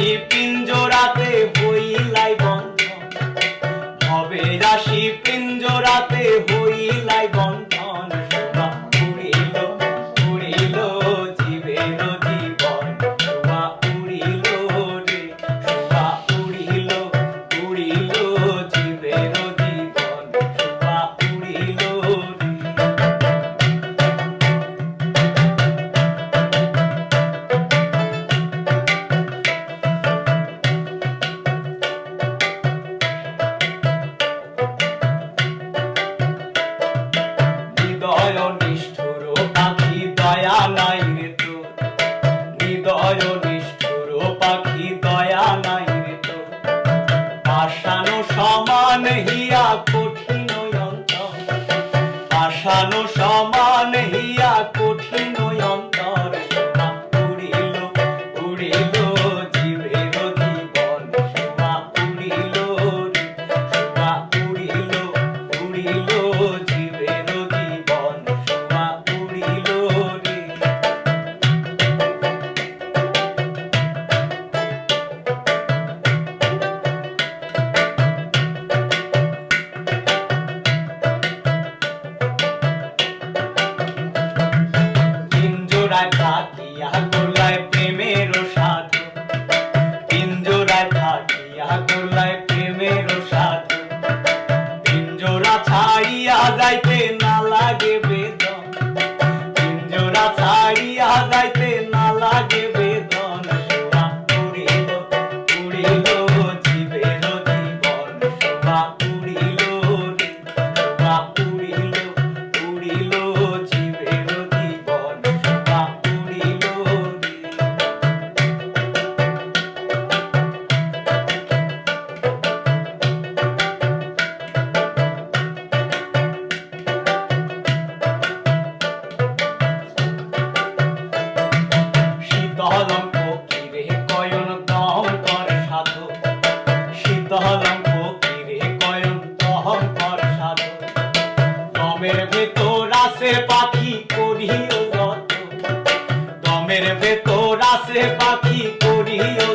রাশি পিঞ্জরাতে হইলাই বন্ধন, ভবে রাশি পিঞ্জরাতে হইলাই বন্ধন। শোভা উড়িল উড়িল জীবের জীবন, শোভা উড়িল রে, শোভা উড়িল উড়িল জীবের জীবন, শোভা উড়িল রে। হৃদয় নিষ্ঠুর পাখি দয়া নাই রে তোর, হৃদয় নিষ্ঠুর পাখি দয়া নাই রে তোর। পাষাণ সমান হিয়া কঠিন অন্তর, পাষাণ সমান হিয়া কঠিন অন্তর। শোভা উড়িল উড়িল জীবের জীবন, শোভা উড়িল রে, শোভা উড়িল উড়িল জীবের জীবন, শোভা উড়িল রে। পিঞ্জরায় থাকিয়া করলাই প্রেমের সাধু, পিঞ্জরায় থাকিয়া করলাই প্রেমের সাধু। পিঞ্জরা ছাড়িয়া যাইতে না লাগে বেদন, পিঞ্জরা ছাড়িয়া যাইতে না লাগে বেদন। শোভা উড়িল উড়িল জীবের জীবন, শোভা উড়িল রে, শোভা উড়িল উড়িল জীবের জীবন, শোভা উড়িল রে। শীতলং ফকিরে কয়ন দহন করে সাধু, শীতলং ফকিরে কয়ন দহন করে সাধু। দমের ভেতর আছে পাখি করিও যত, দমের ভেতর আছে পাখি করিও